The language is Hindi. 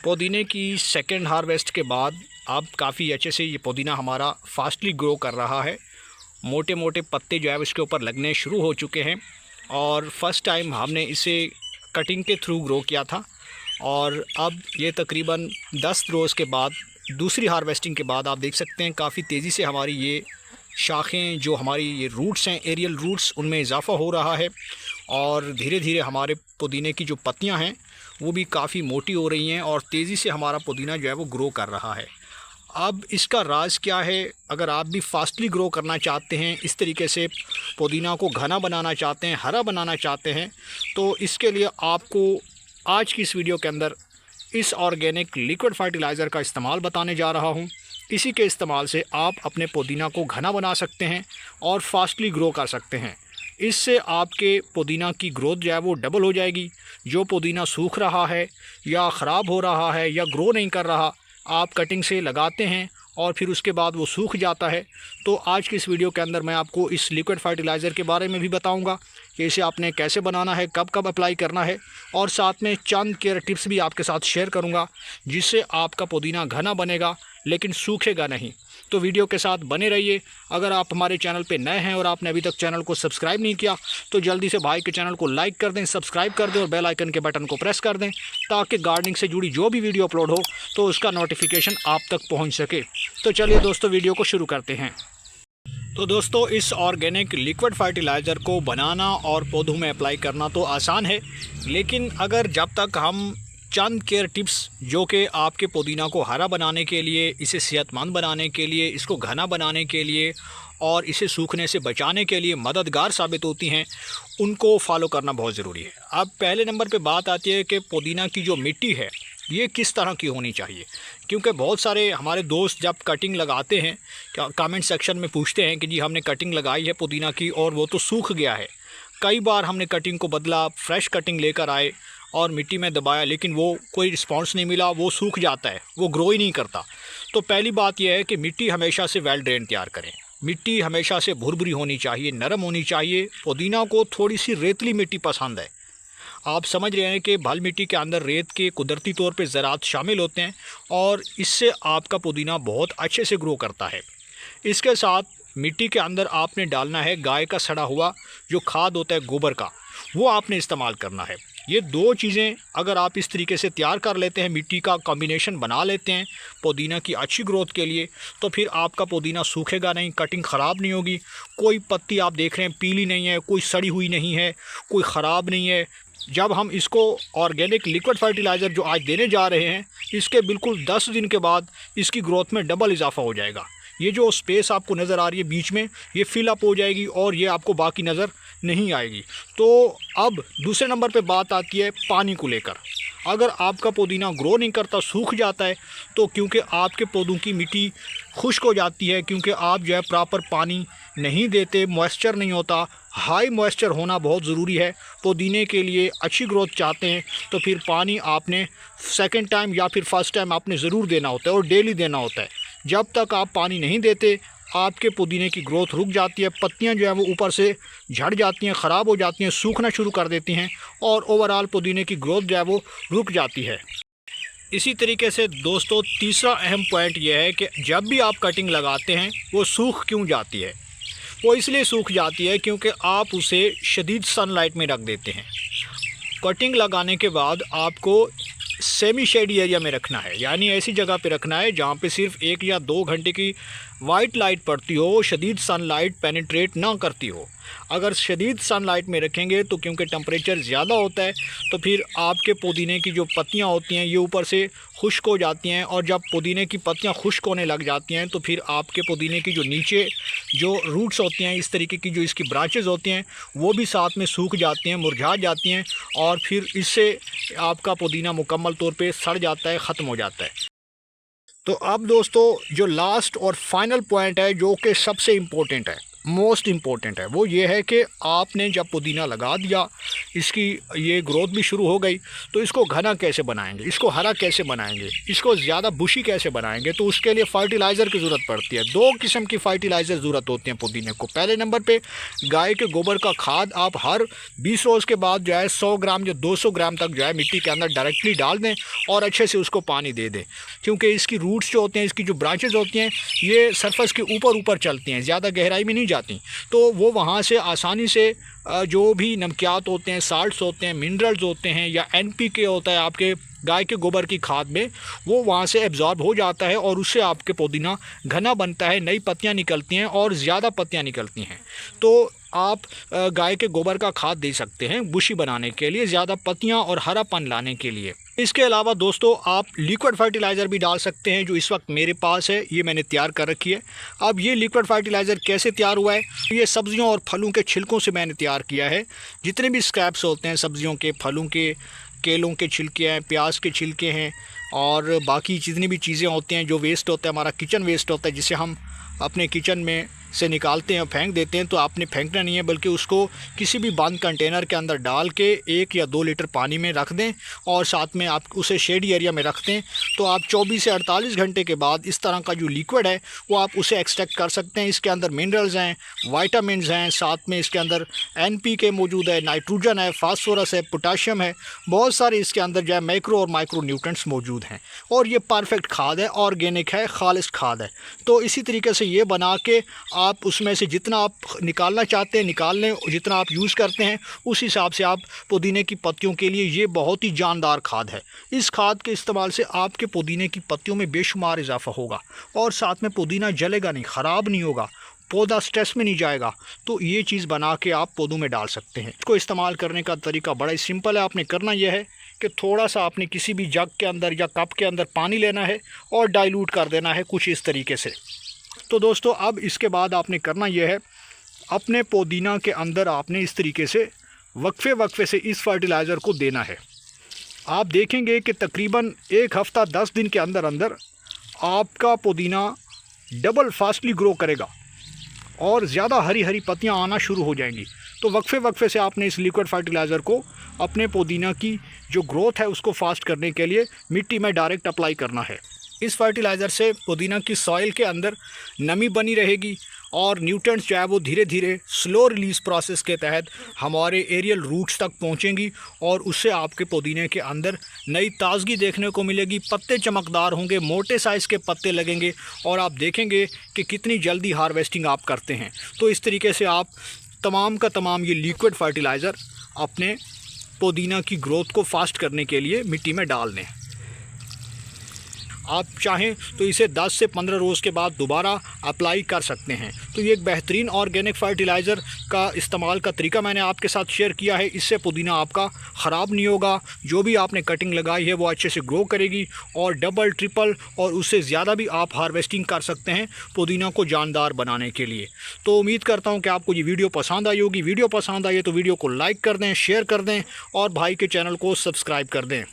पुदीने की सेकंड हार्वेस्ट के बाद अब काफ़ी अच्छे से ये पुदीना हमारा फास्टली ग्रो कर रहा है। मोटे मोटे पत्ते जो है उसके ऊपर लगने शुरू हो चुके हैं और फर्स्ट टाइम हमने इसे कटिंग के थ्रू ग्रो किया था और अब ये तकरीबन 10 रोज़ के बाद दूसरी हार्वेस्टिंग के बाद आप देख सकते हैं काफ़ी तेज़ी से हमारी ये शाखें जो हमारी ये रूट्स हैं, एरियल रूट्स, उनमें इजाफ़ा हो रहा है और धीरे धीरे हमारे पुदीने की जो पत्तियां हैं वो भी काफ़ी मोटी हो रही हैं और तेज़ी से हमारा पुदीना जो है वो ग्रो कर रहा है। अब इसका राज क्या है? अगर आप भी फास्टली ग्रो करना चाहते हैं, इस तरीके से पुदीना को घना बनाना चाहते हैं, हरा बनाना चाहते हैं, तो इसके लिए आपको आज की इस वीडियो के अंदर इस ऑर्गेनिक लिक्विड फर्टिलाइज़र का इस्तेमाल बताने जा रहा हूं। इसी के इस्तेमाल से आप अपने पुदीना को घना बना सकते हैं और फास्टली ग्रो कर सकते हैं। इससे आपके पुदीना की ग्रोथ जो है वो डबल हो जाएगी। जो पुदीना सूख रहा है या ख़राब हो रहा है या ग्रो नहीं कर रहा, आप कटिंग से लगाते हैं और फिर उसके बाद वो सूख जाता है। तो आज की इस वीडियो के अंदर मैं आपको इस लिक्विड फर्टिलाइज़र के बारे में भी बताऊंगा कि इसे आपने कैसे बनाना है, कब कब अप्लाई करना है और साथ में चंद केयर टिप्स भी आपके साथ शेयर करूंगा जिससे आपका पुदीना घना बनेगा लेकिन सूखेगा नहीं। तो वीडियो के साथ बने रहिए। अगर आप हमारे चैनल पे नए हैं और आपने अभी तक चैनल को सब्सक्राइब नहीं किया तो जल्दी से भाई के चैनल को लाइक कर दें, सब्सक्राइब कर दें और बेल आइकन के बटन को प्रेस कर दें ताकि गार्डनिंग से जुड़ी जो भी वीडियो अपलोड हो तो उसका नोटिफिकेशन आप तक पहुंच सके। तो चलिए दोस्तों, वीडियो को शुरू करते हैं। तो दोस्तों, इस ऑर्गेनिक लिक्विड फर्टिलाइज़र को बनाना और पौधों में अप्लाई करना तो आसान है, लेकिन अगर जब तक हम चंद केयर टिप्स जो कि आपके पुदीना को हरा बनाने के लिए, इसे सेहतमंद बनाने के लिए, इसको घना बनाने के लिए और इसे सूखने से बचाने के लिए मददगार साबित होती हैं, उनको फॉलो करना बहुत ज़रूरी है। अब पहले नंबर पे बात आती है कि पुदीना की जो मिट्टी है ये किस तरह की होनी चाहिए, क्योंकि बहुत सारे हमारे दोस्त जब कटिंग लगाते हैं कमेंट सेक्शन में पूछते हैं कि जी हमने कटिंग लगाई है पुदीना की और वो तो सूख गया है। कई बार हमने कटिंग को बदला, फ्रेश कटिंग लेकर आए और मिट्टी में दबाया लेकिन वो कोई रिस्पांस नहीं मिला, वो सूख जाता है, वो ग्रो ही नहीं करता। तो पहली बात यह है कि मिट्टी हमेशा से वेल ड्रेन तैयार करें। मिट्टी हमेशा से भुरभुरी होनी चाहिए, नरम होनी चाहिए। पुदीना को थोड़ी सी रेतली मिट्टी पसंद है। आप समझ रहे हैं कि भल मिट्टी के अंदर रेत के कुदरती तौर पे ज़रात शामिल होते हैं और इससे आपका पुदीना बहुत अच्छे से ग्रो करता है। इसके साथ मिट्टी के अंदर आपने डालना है गाय का सड़ा हुआ जो खाद होता है गोबर का, वो आपने इस्तेमाल करना है। ये दो चीज़ें अगर आप इस तरीके से तैयार कर लेते हैं, मिट्टी का कॉम्बिनेशन बना लेते हैं पुदीना की अच्छी ग्रोथ के लिए, तो फिर आपका पुदीना सूखेगा नहीं, कटिंग ख़राब नहीं होगी। कोई पत्ती आप देख रहे हैं पीली नहीं है, कोई सड़ी हुई नहीं है, कोई ख़राब नहीं है। जब हम इसको ऑर्गेनिक लिक्विड फर्टिलाइज़र जो आज देने जा रहे हैं, इसके बिल्कुल 10 दिन के बाद इसकी ग्रोथ में डबल इजाफा हो जाएगा। ये जो स्पेस आपको नज़र आ रही है बीच में, ये फिलअप हो जाएगी और ये आपको बाकी नज़र नहीं आएगी। तो अब दूसरे नंबर पे बात आती है पानी को लेकर। अगर आपका पुदीना ग्रो नहीं करता, सूख जाता है, तो क्योंकि आपके पौधों की मिट्टी खुश्क हो जाती है, क्योंकि आप जो है प्रॉपर पानी नहीं देते, मॉइस्चर नहीं होता। हाई मॉइस्चर होना बहुत ज़रूरी है। पुदीने के लिए अच्छी ग्रोथ चाहते हैं तो फिर पानी आपने सेकंड टाइम या फिर फर्स्ट टाइम आपने ज़रूर देना होता है और डेली देना होता है। जब तक आप पानी नहीं देते आपके पुदीने की ग्रोथ रुक जाती है, पत्तियां जो है वो ऊपर से झड़ जाती हैं, ख़राब हो जाती हैं, सूखना शुरू कर देती हैं और ओवरऑल पुदीने की ग्रोथ जो है वो रुक जाती है। इसी तरीके से दोस्तों, तीसरा अहम पॉइंट यह है कि जब भी आप कटिंग लगाते हैं वो सूख क्यों जाती है? वो इसलिए सूख जाती है क्योंकि आप उसे शदीद सनलाइट में रख देते हैं। कटिंग लगाने के बाद आपको सेमी शेडी एरिया में रखना है, यानी ऐसी जगह पे रखना है जहाँ पे सिर्फ 1 या 2 घंटे की वाइट लाइट पड़ती हो, शदीद सनलाइट पेनिट्रेट ना करती हो। अगर शदीद सनलाइट में रखेंगे तो क्योंकि टेम्परेचर ज़्यादा होता है तो फिर आपके पुदीने की जो पत्तियां होती हैं ये ऊपर से खुश्क हो जाती हैं और जब पुदीने की पत्तियां खुश्क होने लग जाती हैं तो फिर आपके पुदीने की जो नीचे जो रूट्स होती हैं, इस तरीके की जो इसकी ब्रांचेस होती हैं, वो भी साथ में सूख जाती हैं, मुरझा जाती हैं और फिर इससे आपका पुदीना मुकम्मल तौर पर सड़ जाता है, ख़त्म हो जाता है। तो अब दोस्तों, जो लास्ट और फाइनल पॉइंट है जो कि सबसे इम्पोर्टेंट है, मोस्ट इम्पॉर्टेंट है वो ये है कि आपने जब पुदीना लगा दिया, इसकी ये ग्रोथ भी शुरू हो गई, तो इसको घना कैसे बनाएंगे, इसको हरा कैसे बनाएंगे, इसको ज़्यादा बुशी कैसे बनाएंगे। तो उसके लिए फर्टिलाइज़र की ज़रूरत पड़ती है। 2 किस्म की फर्टिलाइज़र ज़रूरत होती है पुदीने को। पहले नंबर पे गाय के गोबर का खाद आप हर 20 रोज़ के बाद जो है 100 ग्राम या 200 ग्राम तक जो है मिट्टी के अंदर डायरेक्टली डाल दें और अच्छे से उसको पानी दे दें, क्योंकि इसकी रूट्स जो होते हैं, इसकी जो ब्रांचेज होती हैं, ये सरफेस के ऊपर चलती हैं, ज़्यादा गहराई में नहीं जाती। तो वो वहाँ से आसानी से जो भी नमकियात होते हैं, साल्ट्स होते हैं, मिनरल्स होते हैं या NPK होता है आपके गाय के गोबर की खाद में, वो वहाँ से एब्जॉर्ब हो जाता है और उससे आपके पुदीना घना बनता है, नई पत्तियाँ निकलती हैं और ज़्यादा पत्तियाँ निकलती हैं। तो आप गाय के गोबर का खाद दे सकते हैं बुशी बनाने के लिए, ज़्यादा पत्तियाँ और हरापन लाने के लिए। इसके अलावा दोस्तों आप लिक्विड फर्टिलाइज़र भी डाल सकते हैं, जो इस वक्त मेरे पास है, ये मैंने तैयार कर रखी है। अब ये लिक्विड फर्टिलाइज़र कैसे तैयार हुआ है, ये सब्जियों और फलों के छिलकों से मैंने तैयार किया है। जितने भी स्क्रैप्स होते हैं सब्जियों के, फलों के, केलों के छिलके हैं, प्याज के छिलके हैं और बाकी जितनी भी चीज़ें होती हैं, जो वेस्ट होता है, हमारा किचन वेस्ट होता है, जिसे हम अपने किचन में से निकालते हैं, फेंक देते हैं, तो आपने फेंकना नहीं है, बल्कि उसको किसी भी बंद कंटेनर के अंदर डाल के 1 या 2 लीटर पानी में रख दें और साथ में आप उसे शेडी एरिया में रख दें। तो आप 24 से 48 घंटे के बाद इस तरह का जो लिक्विड है वो आप उसे एक्सट्रैक्ट कर सकते हैं। इसके अंदर मिनरल्स हैं, वाइटामिनस हैं, साथ में इसके अंदर NPK मौजूद है, नाइट्रोजन है, फास्फोरस है, पोटाशियम है, बहुत सारे इसके अंदर जो है माइक्रो और माइक्रो न्यूट्रेंट्स मौजूद हैं और ये परफेक्ट खाद है, ऑर्गेनिक है, खालिश खाद है। तो इसी तरीके से ये बना के आप उसमें से जितना आप निकालना चाहते हैं निकाल लें, जितना आप यूज़ करते हैं उस हिसाब से आप पुदीने की पत्तियों के लिए ये बहुत ही जानदार खाद है। इस खाद के इस्तेमाल से आपके पुदीने की पत्तियों में बेशुमार इजाफा होगा और साथ में पुदीना जलेगा नहीं, ख़राब नहीं होगा, पौधा स्ट्रेस में नहीं जाएगा। तो ये चीज़ बना के आप पौधों में डाल सकते हैं। इसको इस्तेमाल करने का तरीका बड़ा ही सिंपल है। आपने करना यह है कि थोड़ा सा आपने किसी भी जग के अंदर या कप के अंदर पानी लेना है और डाइल्यूट कर देना है कुछ इस तरीके से। तो दोस्तों अब इसके बाद आपने करना यह है, अपने पुदीना के अंदर आपने इस तरीके से वक्फे से इस फर्टिलाइज़र को देना है। आप देखेंगे कि तकरीबन 1 हफ़्ता 10 दिन के अंदर अंदर आपका पुदीना डबल फास्टली ग्रो करेगा और ज़्यादा हरी हरी पत्तियां आना शुरू हो जाएंगी। तो वक्फे से आपने इस लिक्विड फर्टिलाइज़र को अपने पुदीना की जो ग्रोथ है उसको फास्ट करने के लिए मिट्टी में डायरेक्ट अप्लाई करना है। इस फर्टिलाइज़र से पुदीना की सॉइल के अंदर नमी बनी रहेगी और न्यूट्रिएंट्स जो है वो धीरे धीरे स्लो रिलीज़ प्रोसेस के तहत हमारे एरियल रूट्स तक पहुंचेंगी और उससे आपके पुदीने के अंदर नई ताज़गी देखने को मिलेगी। पत्ते चमकदार होंगे, मोटे साइज़ के पत्ते लगेंगे और आप देखेंगे कि कितनी जल्दी हार्वेस्टिंग आप करते हैं। तो इस तरीके से आप तमाम का तमाम ये लिक्विड फर्टिलाइज़र अपने पुदीना की ग्रोथ को फास्ट करने के लिए मिट्टी में डाल दें। आप चाहें तो इसे 10 से 15 रोज़ के बाद दोबारा अप्लाई कर सकते हैं। तो ये एक बेहतरीन ऑर्गेनिक फ़र्टिलाइज़र का इस्तेमाल का तरीका मैंने आपके साथ शेयर किया है। इससे पुदीना आपका ख़राब नहीं होगा, जो भी आपने कटिंग लगाई है वो अच्छे से ग्रो करेगी और डबल ट्रिपल और उससे ज़्यादा भी आप हार्वेस्टिंग कर सकते हैं पुदीना को जानदार बनाने के लिए। तो उम्मीद करता हूँ कि आपको ये वीडियो पसंद आई होगी। वीडियो पसंद आई है तो वीडियो को लाइक कर दें, शेयर कर दें और भाई के चैनल को सब्सक्राइब कर दें।